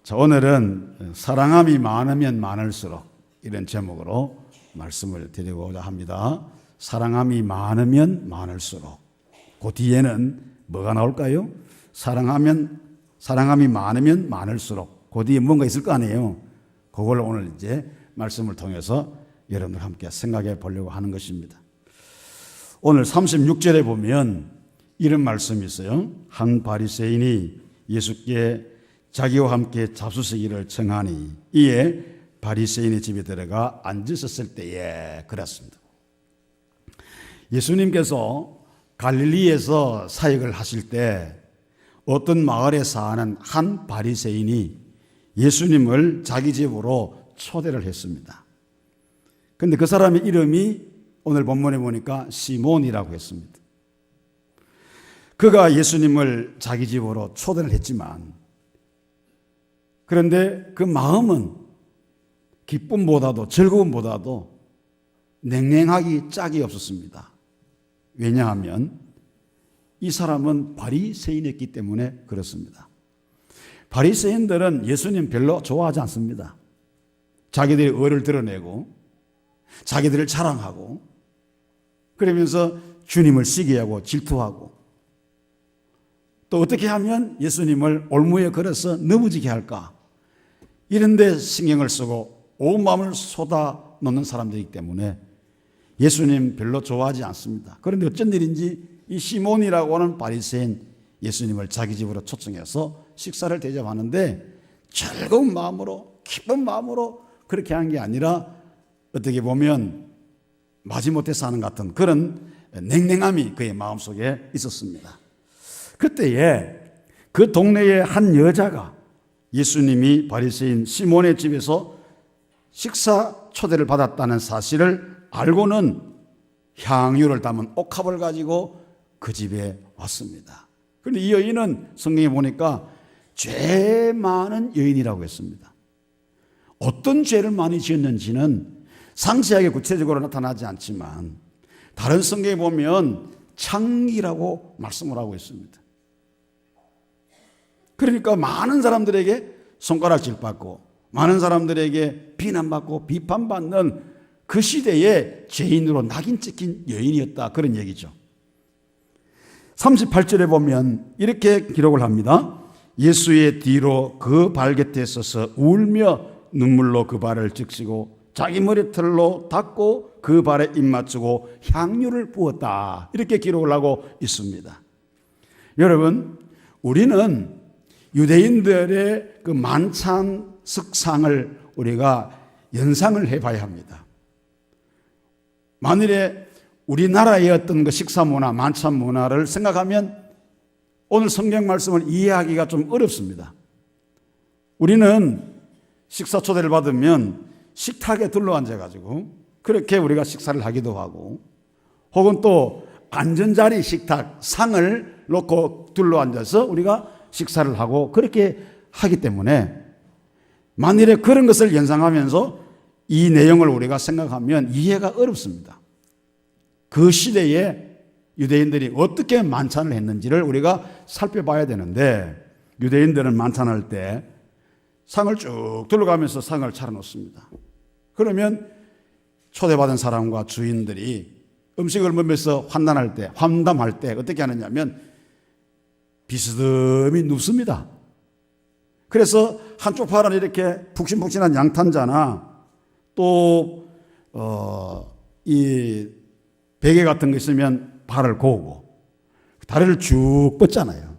자, 오늘은 사랑함이 많으면 많을수록 이런 제목으로 말씀을 드리고자 합니다. 사랑함이 많으면 많을수록. 그 뒤에는 뭐가 나올까요? 사랑함이 많으면 많을수록. 그 뒤에 뭔가 있을 거 아니에요. 그걸 오늘 이제 말씀을 통해서 여러분들 함께 생각해 보려고 하는 것입니다. 오늘 36절에 보면 이런 말씀이 있어요. 한 바리새인이 예수께 자기와 함께 잡수시기를 청하니 이에 바리새인의 집에 들어가 앉으셨을 때에 그랬습니다. 예수님께서 갈릴리에서 사역을 하실 때 어떤 마을에 사는 한 바리새인이 예수님을 자기 집으로 초대를 했습니다. 그런데 그 사람의 이름이 오늘 본문에 보니까 시몬이라고 했습니다. 그가 예수님을 자기 집으로 초대를 했지만 그런데 그 마음은 기쁨보다도 즐거움보다도 냉랭하기 짝이 없었습니다. 왜냐하면 이 사람은 바리새인이었기 때문에 그렇습니다. 바리새인들은 예수님 별로 좋아하지 않습니다. 자기들의 의를 드러내고 자기들을 자랑하고 그러면서 주님을 시기하고 질투하고 또 어떻게 하면 예수님을 올무에 걸어서 넘어지게 할까 이런 데 신경을 쓰고 온 마음을 쏟아 놓는 사람들이기 때문에 예수님 별로 좋아하지 않습니다. 그런데 어쩐 일인지 이 시몬이라고 하는 바리새인 예수님을 자기 집으로 초청해서 식사를 대접하는데 즐거운 마음으로 기쁜 마음으로 그렇게 한 게 아니라 어떻게 보면 마지못해서 하는 것 같은 그런 냉랭함이 그의 마음속에 있었습니다. 그때에 그 동네의 한 여자가 예수님이 바리새인 시몬의 집에서 식사 초대를 받았다는 사실을 알고는 향유를 담은 옥합을 가지고 그 집에 왔습니다. 그런데 이 여인은 성경에 보니까 죄 많은 여인이라고 했습니다. 어떤 죄를 많이 지었는지는 상세하게 구체적으로 나타나지 않지만 다른 성경에 보면 창기라고 말씀을 하고 있습니다. 그러니까 많은 사람들에게 손가락질 받고 많은 사람들에게 비난받고 비판받는 그 시대의 죄인으로 낙인 찍힌 여인이었다 그런 얘기죠. 38절에 보면 이렇게 기록을 합니다. 예수의 뒤로 그 발 곁에 서서 울며 눈물로 그 발을 적시고 자기 머리털로 닦고 그 발에 입 맞추고 향유를 부었다 이렇게 기록을 하고 있습니다. 여러분, 우리는 유대인들의 그 만찬 석상을 우리가 연상을 해봐야 합니다. 만일에 우리나라의 어떤 그 식사 문화, 만찬 문화를 생각하면 오늘 성경 말씀을 이해하기가 좀 어렵습니다. 우리는 식사 초대를 받으면 식탁에 둘러앉아가지고 그렇게 우리가 식사를 하기도 하고 혹은 또 앉은 식탁, 상을 놓고 둘러앉아서 우리가 식사를 하고 그렇게 하기 때문에 만일에 그런 것을 연상하면서 이 내용을 우리가 생각하면 이해가 어렵습니다. 그 시대에 유대인들이 어떻게 만찬을 했는지를 우리가 살펴봐야 되는데 유대인들은 만찬할 때 상을 쭉 둘러가면서 상을 차려놓습니다. 그러면 초대받은 사람과 주인들이 음식을 먹으면서 환담할 때 어떻게 하느냐면 비스듬히 눕습니다. 그래서 한쪽 팔은 이렇게 푹신푹신한 양탄자나 또 이 베개 같은 거 있으면 발을 고우고 다리를 쭉 뻗잖아요.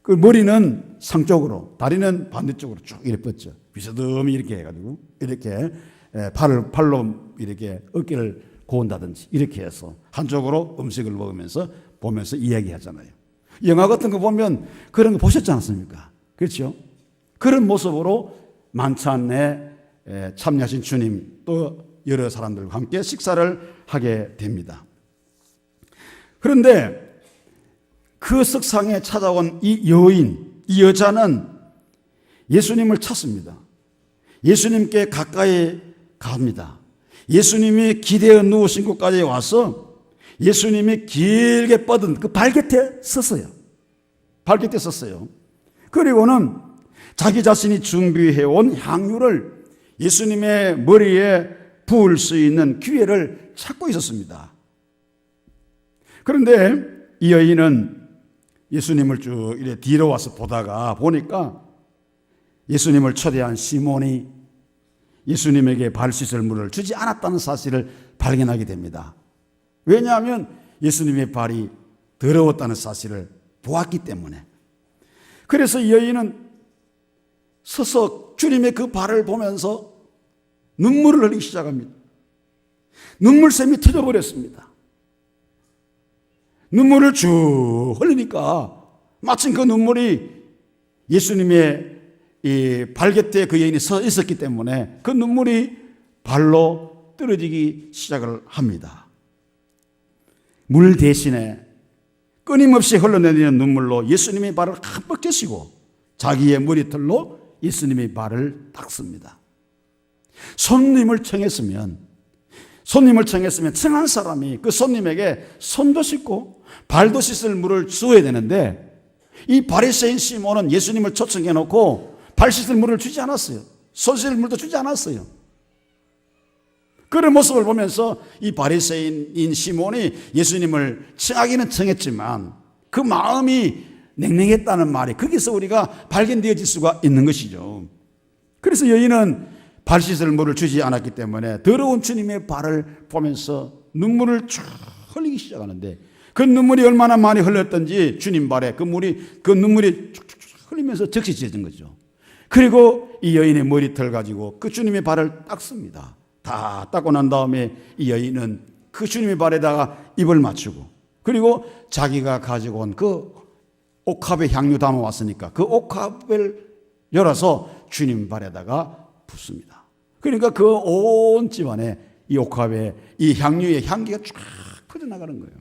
그 머리는 상쪽으로, 다리는 반대쪽으로 쭉 이렇게 뻗죠. 비스듬히 이렇게 해가지고 이렇게 팔로 이렇게 어깨를 고운다든지 이렇게 해서 한쪽으로 음식을 먹으면서 보면서 이야기하잖아요. 영화 같은 거 보면 그런 거 보셨지 않습니까? 그렇죠? 그런 모습으로 만찬에 참여하신 주님 또 여러 사람들과 함께 식사를 하게 됩니다. 그런데 그 석상에 찾아온 이 여인, 이 여자는 예수님을 찾습니다. 예수님께 가까이 갑니다. 예수님이 기대어 누우신 곳까지 와서 예수님이 길게 뻗은 그 발곁에 섰어요. 발곁에 섰어요. 그리고는 자기 자신이 준비해온 향유를 예수님의 머리에 부을 수 있는 기회를 찾고 있었습니다. 그런데 이 여인은 예수님을 쭉 이래 뒤로 와서 보니까 예수님을 초대한 시몬이 예수님에게 발 씻을 물을 주지 않았다는 사실을 발견하게 됩니다. 왜냐하면 예수님의 발이 더러웠다는 사실을 보았기 때문에. 그래서 이 여인은 서서 주님의 그 발을 보면서 눈물을 흘리기 시작합니다. 눈물샘이 터져버렸습니다. 눈물을 쭉 흘리니까 마침 그 눈물이 예수님의 이 발 곁에 그 여인이 서 있었기 때문에 그 눈물이 발로 떨어지기 시작을 합니다. 물 대신에 끊임없이 흘러내리는 눈물로 예수님의 발을 흠뻑 젖히고 자기의 머리털로 예수님의 발을 닦습니다. 손님을 청했으면 청한 사람이 그 손님에게 손도 씻고 발도 씻을 물을 주어야 되는데 이 바리새인 시몬은 예수님을 초청해 놓고 발 씻을 물을 주지 않았어요. 손 씻을 물도 주지 않았어요. 그런 모습을 보면서 이 바리새인인 시몬이 예수님을 청하기는 청했지만 그 마음이 냉랭했다는 말이 거기서 우리가 발견되어질 수가 있는 것이죠. 그래서 여인은 발 씻을 물을 주지 않았기 때문에 더러운 주님의 발을 보면서 눈물을 쭉 흘리기 시작하는데 그 눈물이 얼마나 많이 흘렀던지 주님 발에 그 눈물이 쭉쭉 흘리면서 적시 지어진 거죠. 그리고 이 여인의 머리털 가지고 그 주님의 발을 닦습니다. 다 닦고 난 다음에 이 여인은 그 주님의 발에다가 입을 맞추고 그리고 자기가 가지고 온 그 옥합에 향유 담아왔으니까 그 옥합을 열어서 주님 발에다가 붓습니다. 그러니까 그 온 집안에 이 옥합에 이 향유의 향기가 쫙 퍼져나가는 거예요.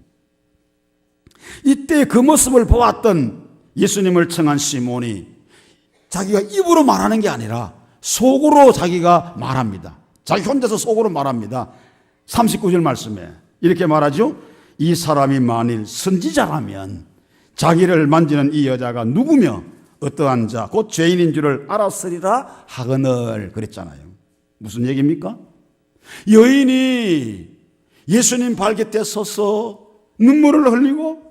이때 그 모습을 보았던 예수님을 청한 시몬이 자기가 입으로 말하는 게 아니라 속으로 자기가 말합니다. 자기 혼자서 속으로 말합니다. 39절 말씀에 이렇게 말하죠. 이 사람이 만일 선지자라면 자기를 만지는 이 여자가 누구며 어떠한 자 곧 죄인인 줄을 알았으리라 하거늘 그랬잖아요. 무슨 얘기입니까? 여인이 예수님 발 곁에 서서 눈물을 흘리고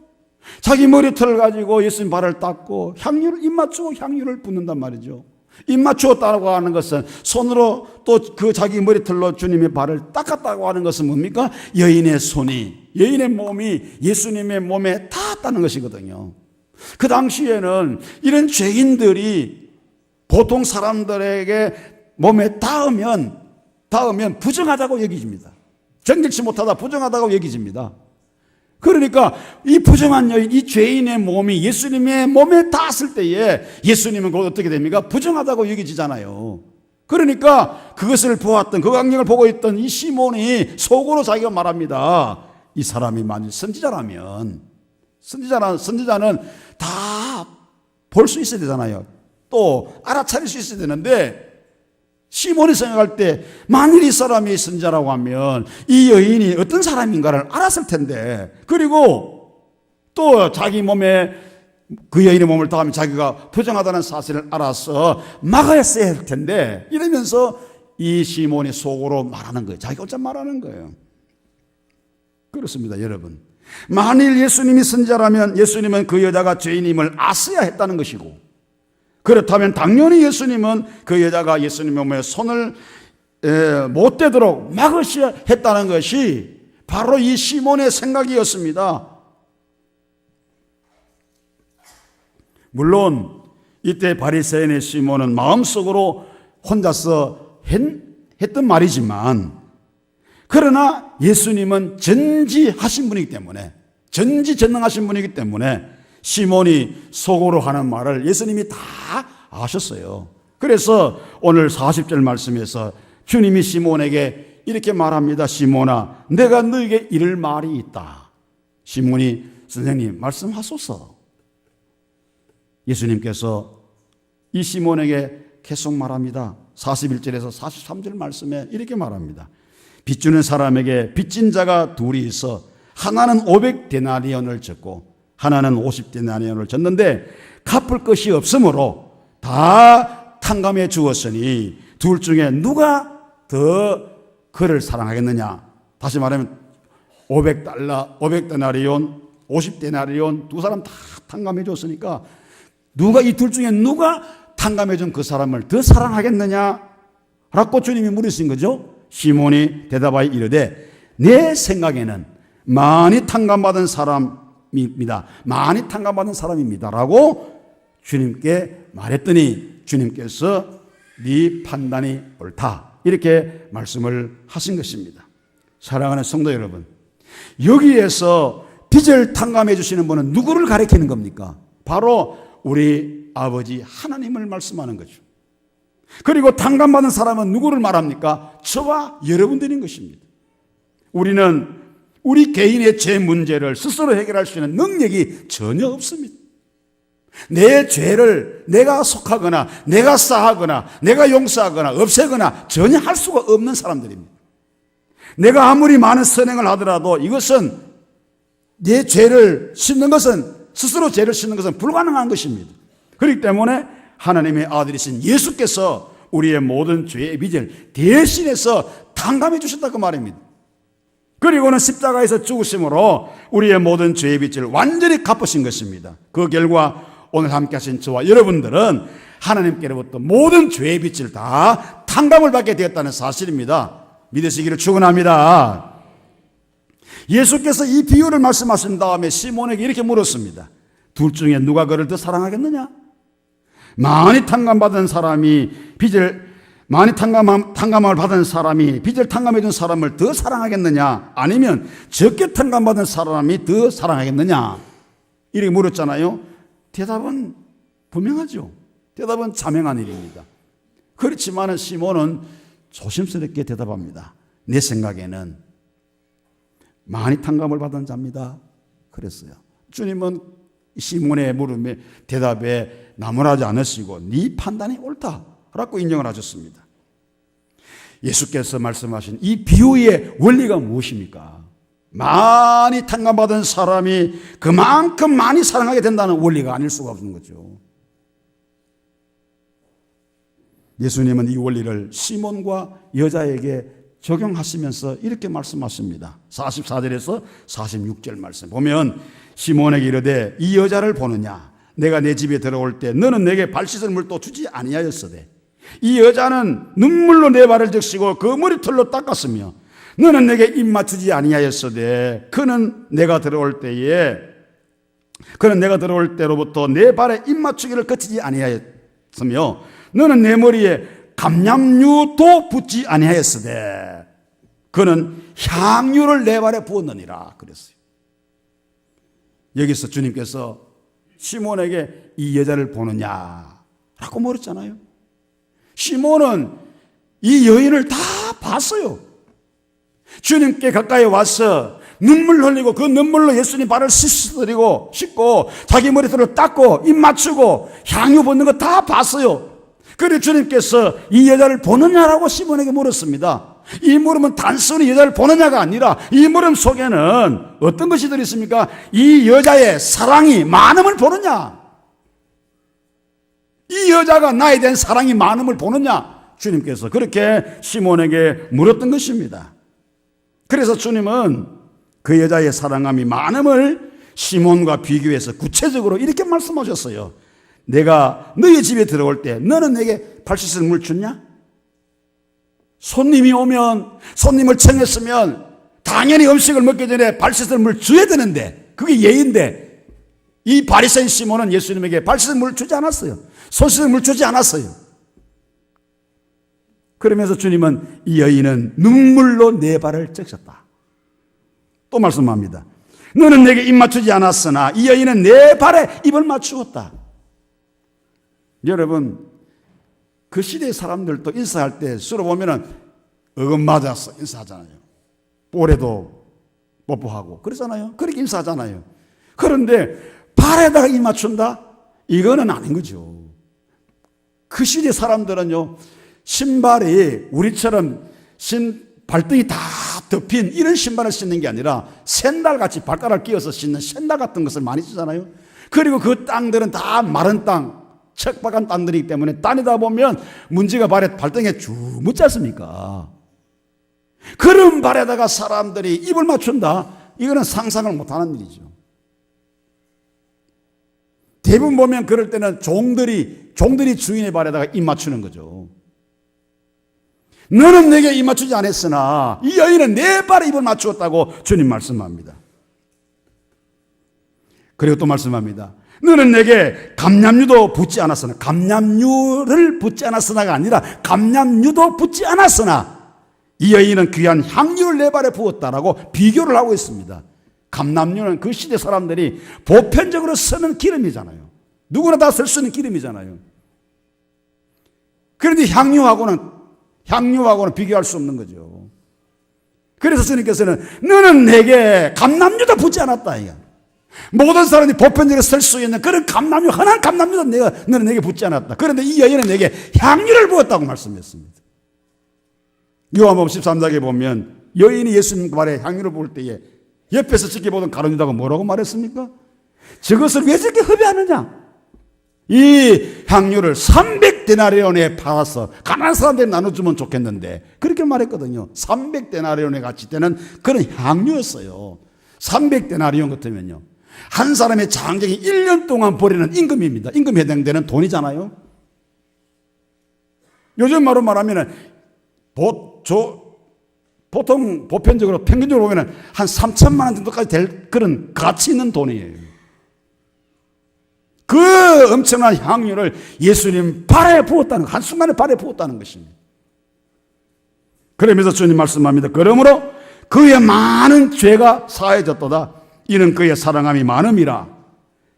자기 머리털을 가지고 예수님 발을 닦고 향유를 입 맞추고 향유를 붓는단 말이죠. 입 맞추었다고 하는 것은 손으로 또 그 자기 머리털로 주님의 발을 닦았다고 하는 것은 뭡니까? 여인의 몸이 예수님의 몸에 닿았다는 것이거든요. 그 당시에는 이런 죄인들이 보통 사람들에게 몸에 닿으면 부정하다고 여기집니다. 정직치 못하다 부정하다고 여기집니다. 그러니까 이 부정한 여인, 이 죄인의 몸이 예수님의 몸에 닿았을 때에 예수님은 곧 어떻게 됩니까? 부정하다고 여기지잖아요. 그러니까 그것을 보았던, 그 광경을 보고 있던 이 시몬이 속으로 자기가 말합니다. 이 사람이 만일 선지자라면, 선지자는 다 볼 수 있어야 되잖아요. 또 알아차릴 수 있어야 되는데 시몬이 생각할 때 만일 이 사람이 선지자라고 하면 이 여인이 어떤 사람인가를 알았을 텐데 그리고 또 자기 몸에 그 여인의 몸을 닿으면 자기가 부정하다는 사실을 알아서 막았어야 할 텐데 이러면서 이 시몬이 속으로 말하는 거예요. 자기가 혼자 말하는 거예요. 그렇습니다, 여러분. 만일 예수님이 선지자라면 예수님은 그 여자가 죄인임을 아셔야 했다는 것이고 그렇다면 당연히 예수님은 그 여자가 예수님의 몸에 손을 못 대도록 막으셔야 했다는 것이 바로 이 시몬의 생각이었습니다. 물론 이때 바리새인의 시몬은 마음속으로 혼자서 했던 말이지만 그러나 예수님은 전지하신 분이기 때문에 전지전능하신 분이기 때문에 시몬이 속으로 하는 말을 예수님이 다 아셨어요. 그래서 오늘 40절 말씀에서 주님이 시몬에게 이렇게 말합니다. 시몬아, 내가 너에게 이를 말이 있다. 시몬이 선생님 말씀하소서. 예수님께서 이 시몬에게 계속 말합니다. 41절에서 43절 말씀에 이렇게 말합니다. 빚주는 사람에게 빚진 자가 둘이 있어 하나는 500데나리온을 졌고 하나는 50데나리온을 졌는데 갚을 것이 없으므로 다 탕감해 주었으니 둘 중에 누가 더 그를 사랑하겠느냐. 다시 말하면 500데나리온, 50데나리온 두 사람 다 탕감해 줬으니까 누가 이 둘 중에 누가 탕감해 준 그 사람을 더 사랑하겠느냐 라고 주님이 물으신 거죠. 시몬이 대답하여 이르되 내 생각에는 많이 탕감받은 사람입니다. 많이 탕감받은 사람입니다 라고 주님께 말했더니 주님께서 네 판단이 옳다 이렇게 말씀을 하신 것입니다. 사랑하는 성도 여러분, 여기에서 빚을 탕감해 주시는 분은 누구를 가리키는 겁니까? 바로 우리 아버지 하나님을 말씀하는 거죠. 그리고 탕감받은 사람은 누구를 말합니까? 저와 여러분들인 것입니다. 우리는 우리 개인의 죄 문제를 스스로 해결할 수 있는 능력이 전혀 없습니다. 내 죄를 내가 속하거나 내가 사하거나 내가 용서하거나 없애거나 전혀 할 수가 없는 사람들입니다. 내가 아무리 많은 선행을 하더라도 이것은 내 죄를 씻는 것은 스스로 죄를 씻는 것은 불가능한 것입니다. 그렇기 때문에 하나님의 아들이신 예수께서 우리의 모든 죄의 빚을 대신해서 탕감해 주셨다고 말입니다. 그리고는 십자가에서 죽으심으로 우리의 모든 죄의 빚을 완전히 갚으신 것입니다. 그 결과 오늘 함께 하신 저와 여러분들은 하나님께로부터 모든 죄의 빚을 다 탕감을 받게 되었다는 사실입니다. 믿으시기를 축원합니다. 예수께서 이 비유를 말씀하신 다음에 시몬에게 이렇게 물었습니다. 둘 중에 누가 그를 더 사랑하겠느냐? 많이 탕감받은 사람이 빚을 많이 탕감을 받은 사람이 빚을 탕감해 준 사람을 더 사랑하겠느냐? 아니면 적게 탕감받은 사람이 더 사랑하겠느냐? 이렇게 물었잖아요. 대답은 분명하죠. 대답은 자명한 일입니다. 그렇지만 시몬은 조심스럽게 대답합니다. 내 생각에는 많이 탕감을 받은 자입니다. 그랬어요. 주님은 시몬의 물음에 대답에 나무라지 않으시고 네 판단이 옳다라고 인정을 하셨습니다. 예수께서 말씀하신 이 비유의 원리가 무엇입니까? 많이 탕감받은 사람이 그만큼 많이 사랑하게 된다는 원리가 아닐 수가 없는 거죠. 예수님은 이 원리를 시몬과 여자에게 적용하시면서 이렇게 말씀하십니다. 44절에서 46절 말씀 보면 시몬에게 이르되 이 여자를 보느냐? 내가 내 집에 들어올 때 너는 내게 발 씻을 물도 주지 아니하였으되 이 여자는 눈물로 내 발을 적시고 그 머리털로 닦았으며 너는 내게 입 맞추지 아니하였으되 그는 내가 들어올 때로부터 내 발에 입 맞추기를 거치지 아니하였으며 너는 내 머리에 감람유도 붓지 아니하였으되 그는 향유를 내 발에 부었느니라 그랬어요. 여기서 주님께서 시몬에게 이 여자를 보느냐라고 물었잖아요. 시몬은 이 여인을 다 봤어요. 주님께 가까이 와서 눈물 흘리고 그 눈물로 예수님 발을 씻고 자기 머리털을 닦고 입 맞추고 향유 붓는 거 다 봤어요. 그리고 주님께서 이 여자를 보느냐라고 시몬에게 물었습니다. 이 물음은 단순히 여자를 보느냐가 아니라 이 물음 속에는 어떤 것이 들어있습니까? 이 여자의 사랑이 많음을 보느냐? 이 여자가 나에 대한 사랑이 많음을 보느냐? 주님께서 그렇게 시몬에게 물었던 것입니다. 그래서 주님은 그 여자의 사랑함이 많음을 시몬과 비교해서 구체적으로 이렇게 말씀하셨어요. 내가 너희 집에 들어올 때 너는 내게 발 씻을 물 줬냐? 손님이 오면 손님을 청했으면 당연히 음식을 먹기 전에 발 씻을 물 줘야 되는데 그게 예인데 이 바리새인 시몬은 예수님에게 발 씻을 물 주지 않았어요. 손 씻을 물 주지 않았어요. 그러면서 주님은 이 여인은 눈물로 내 발을 적셨다. 또 말씀합니다. 너는 내게 입 맞추지 않았으나 이 여인은 내 발에 입을 맞추었다. 여러분, 그 시대의 사람들도 인사할 때 서로 보면은 맞았어 인사하잖아요. 볼에도 뽀뽀하고 그러잖아요. 그렇게 인사하잖아요. 그런데 발에다가 입 맞춘다? 이거는 아닌 거죠. 그 시대 사람들은요, 신발이 우리처럼 발등이 다 덮인 이런 신발을 신는 게 아니라 샌달같이 발가락을 끼워서 신는 샌달 같은 것을 많이 쓰잖아요. 그리고 그 땅들은 다 마른 땅, 척박한 땅들이기 때문에 다니다 보면 문제가 발등에 쭉 묻지 않습니까? 그런 발에다가 사람들이 입을 맞춘다? 이거는 상상을 못하는 일이죠. 대부분 보면 그럴 때는 종들이 주인의 발에다가 입 맞추는 거죠. 너는 내게 입 맞추지 않았으나 이 여인은 내 발에 입을 맞추었다고 주님 말씀합니다. 그리고 또 말씀합니다. 너는 내게 감람유도 붓지 않았으나, 감람유를 붓지 않았으나가 아니라 감람유도 붓지 않았으나 이 여인은 귀한 향유를 내 발에 부었다라고 비교를 하고 있습니다. 감람유는 그 시대 사람들이 보편적으로 쓰는 기름이잖아요. 누구나 다 쓸 수 있는 기름이잖아요. 그런데 향유하고는 비교할 수 없는 거죠. 그래서 주님께서는 너는 내게 감람유도 붓지 않았다. 이거. 모든 사람이 보편적으로 쓸 수 있는 그런 감람유, 흔한 감람유도 너는 내게 붓지 않았다. 그런데 이 여인은 내게 향유를 부었다고 말씀했습니다. 요한복음 13장에 보면 여인이 예수님 발에 향유를 부을 때에 옆에서 지켜보던 가룟유다가 뭐라고 말했습니까? 저것을 왜 저렇게 허비하느냐? 이 향유를 300데나리온에 팔아서 가난한 사람들이 나눠주면 좋겠는데 그렇게 말했거든요. 300데나리온에 가치 되는 그런 향유였어요. 300데나리온 같으면요, 한 사람의 장정이 1년 동안 벌이는 임금입니다. 임금에 해당되는 돈이잖아요. 요즘 말로 말하면 보통 보편적으로 평균적으로 보면 한 3천만 원 정도까지 될 그런 가치 있는 돈이에요. 그 엄청난 향유를 예수님 발에 부었다는, 한순간에 발에 부었다는 것입니다. 그러면서 주님 말씀합니다. 그러므로 그의 많은 죄가 사해졌도다. 이는 그의 사랑함이 많음이라.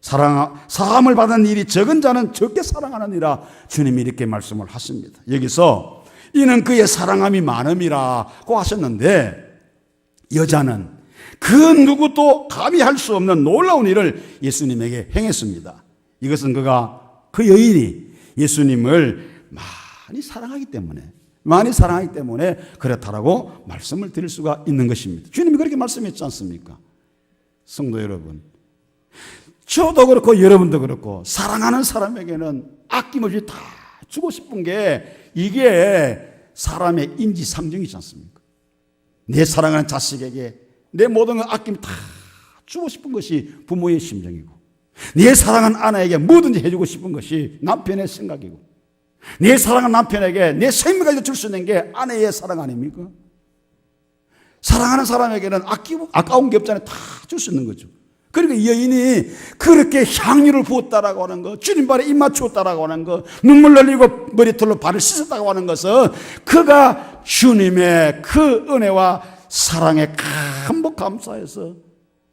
사함을 받은 일이 적은 자는 적게 사랑하느니라. 주님이 이렇게 말씀을 하십니다. 여기서 이는 그의 사랑함이 많음이라고 하셨는데, 여자는 그 누구도 감히 할 수 없는 놀라운 일을 예수님에게 행했습니다. 이것은 그 여인이 예수님을 많이 사랑하기 때문에 그렇다라고 말씀을 드릴 수가 있는 것입니다. 주님이 그렇게 말씀했지 않습니까? 성도 여러분, 저도 그렇고 여러분도 그렇고 사랑하는 사람에게는 아낌없이 다 주고 싶은 게 이게 사람의 인지상정이지 않습니까? 내 사랑하는 자식에게 내 모든 걸 아낌 다 주고 싶은 것이 부모의 심정이고, 내 사랑하는 아내에게 뭐든지 해주고 싶은 것이 남편의 생각이고, 내 사랑하는 남편에게 내 생명까지 줄 수 있는 게 아내의 사랑 아닙니까? 사랑하는 사람에게는 아까운 게 없잖아요. 다 줄 수 있는 거죠. 그러니까 이 여인이 그렇게 향유를 부었다라고 하는 거, 주님 발에 입 맞추었다라고 하는 거, 눈물 흘리고 머리털로 발을 씻었다고 하는 것은 그가 주님의 그 은혜와 사랑에 감복 감사해서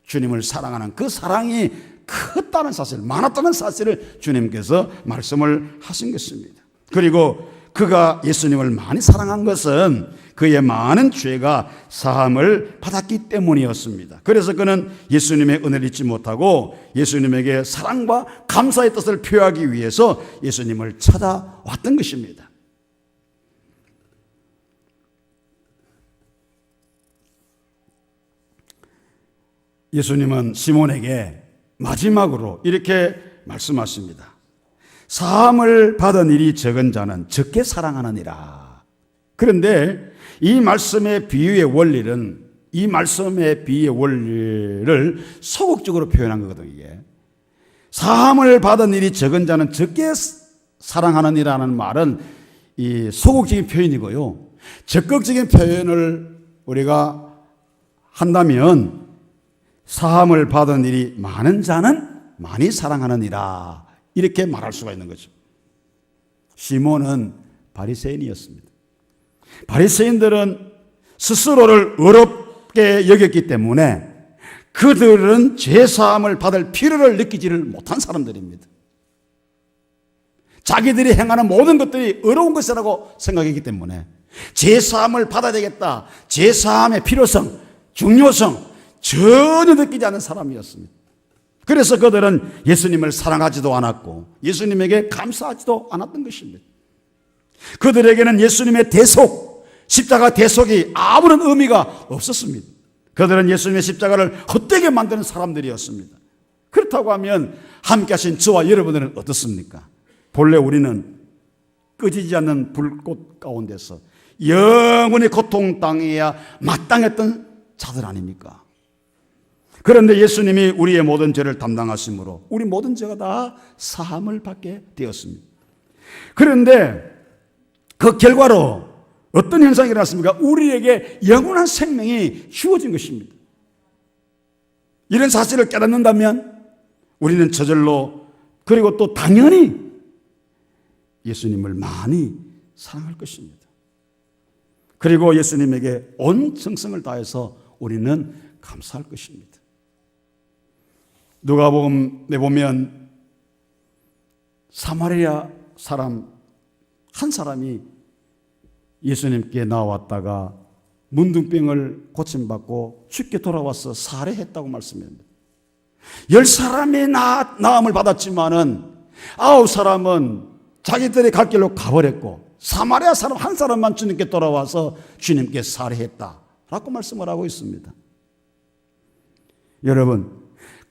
주님을 사랑하는 그 사랑이 컸다는 사실, 많았다는 사실을 주님께서 말씀을 하신 것입니다. 그리고 그가 예수님을 많이 사랑한 것은 그의 많은 죄가 사함을 받았기 때문이었습니다. 그래서 그는 예수님의 은혜를 잊지 못하고 예수님에게 사랑과 감사의 뜻을 표하기 위해서 예수님을 찾아왔던 것입니다. 예수님은 시몬에게 마지막으로 이렇게 말씀하십니다. 사함을 받은 일이 적은 자는 적게 사랑하느니라. 그런데 이 말씀의 비유의 원리를 소극적으로 표현한 거거든요. 이게 사함을 받은 일이 적은 자는 적게 사랑하느니라는 말은 이 소극적인 표현이고요, 적극적인 표현을 우리가 한다면 사함을 받은 일이 많은 자는 많이 사랑하느니라, 이렇게 말할 수가 있는 거죠. 시몬은 바리새인이었습니다. 바리새인들은 스스로를 어렵게 여겼기 때문에 그들은 죄사함을 받을 필요를 느끼지를 못한 사람들입니다. 자기들이 행하는 모든 것들이 어려운 것이라고 생각했기 때문에 죄사함을 받아야 되겠다, 죄사함의 필요성, 중요성 전혀 느끼지 않는 사람이었습니다. 그래서 그들은 예수님을 사랑하지도 않았고 예수님에게 감사하지도 않았던 것입니다. 그들에게는 예수님의 대속, 십자가 대속이 아무런 의미가 없었습니다. 그들은 예수님의 십자가를 헛되게 만드는 사람들이었습니다. 그렇다고 하면 함께 하신 저와 여러분들은 어떻습니까? 본래 우리는 꺼지지 않는 불꽃 가운데서 영원히 고통당해야 마땅했던 자들 아닙니까? 그런데 예수님이 우리의 모든 죄를 담당하심으로 우리 모든 죄가 다 사함을 받게 되었습니다. 그런데 그 결과로 어떤 현상이 일어났습니까? 우리에게 영원한 생명이 주어진 것입니다. 이런 사실을 깨닫는다면 우리는 저절로 그리고 또 당연히 예수님을 많이 사랑할 것입니다. 그리고 예수님에게 온 정성을 다해서 우리는 감사할 것입니다. 누가복음에 보면 사마리아 사람 한 사람이 예수님께 나왔다가 문둥병을 고침받고 죽게 돌아와서 살해했다고 말씀합니다. 10사람이 나음을 받았지만은 9사람은 자기들의 갈 길로 가버렸고 사마리아 사람 한 사람만 주님께 돌아와서 주님께 살해했다라고 말씀을 하고 있습니다. 여러분,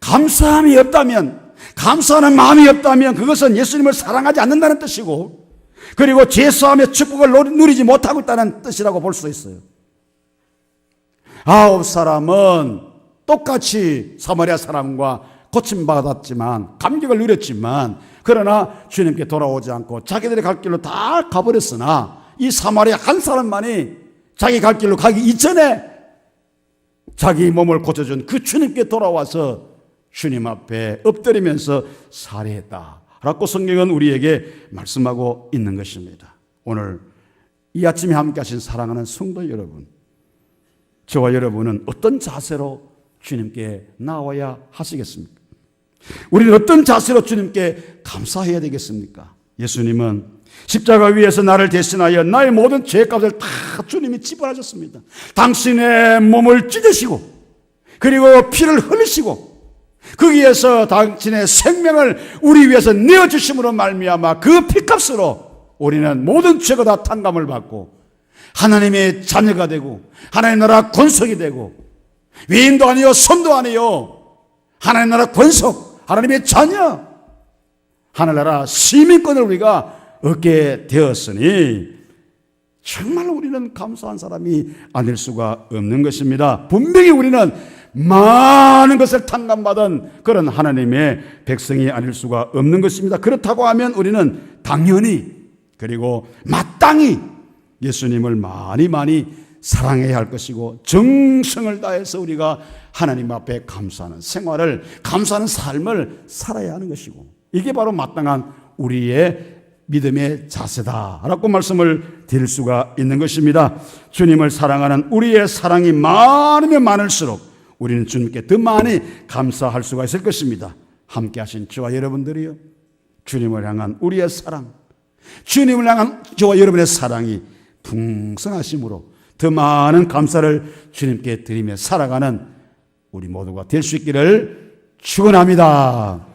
감사함이 없다면, 감사하는 마음이 없다면 그것은 예수님을 사랑하지 않는다는 뜻이고, 그리고 죄사함의 축복을 누리지 못하고 있다는 뜻이라고 볼 수 있어요. 9사람은 똑같이 사마리아 사람과 고침받았지만, 감격을 누렸지만, 그러나 주님께 돌아오지 않고 자기들의 갈 길로 다 가버렸으나 이 사마리아 한 사람만이 자기 갈 길로 가기 이전에 자기 몸을 고쳐준 그 주님께 돌아와서 주님 앞에 엎드리면서 살해했다라고 성경은 우리에게 말씀하고 있는 것입니다. 오늘 이 아침에 함께 하신 사랑하는 성도 여러분, 저와 여러분은 어떤 자세로 주님께 나와야 하시겠습니까? 우리는 어떤 자세로 주님께 감사해야 되겠습니까? 예수님은 십자가 위에서 나를 대신하여 나의 모든 죄값을 다 주님이 지불하셨습니다. 당신의 몸을 찢으시고 그리고 피를 흘리시고 거기에서 당신의 생명을 우리 위해서 내어주심으로 말미암아 그 피값으로 우리는 모든 죄가 다 탕감을 받고 하나님의 자녀가 되고 하나님 나라 권속이 되고 위인도 아니요 손도 아니요 하나님 나라 권속 하나님의 자녀 하늘나라 시민권을 우리가 얻게 되었으니 정말 우리는 감사한 사람이 아닐 수가 없는 것입니다. 분명히 우리는 많은 것을 탕감받은 그런 하나님의 백성이 아닐 수가 없는 것입니다. 그렇다고 하면 우리는 당연히 그리고 마땅히 예수님을 많이 사랑해야 할 것이고 정성을 다해서 우리가 하나님 앞에 감사하는 생활을, 감사하는 삶을 살아야 하는 것이고 이게 바로 마땅한 우리의 믿음의 자세다라고 말씀을 드릴 수가 있는 것입니다. 주님을 사랑하는 우리의 사랑이 많으면 많을수록 우리는 주님께 더 많이 감사할 수가 있을 것입니다. 함께 하신 저와 여러분들이요, 주님을 향한 우리의 사랑, 주님을 향한 저와 여러분의 사랑이 풍성하심으로 더 많은 감사를 주님께 드리며 살아가는 우리 모두가 될 수 있기를 축원합니다.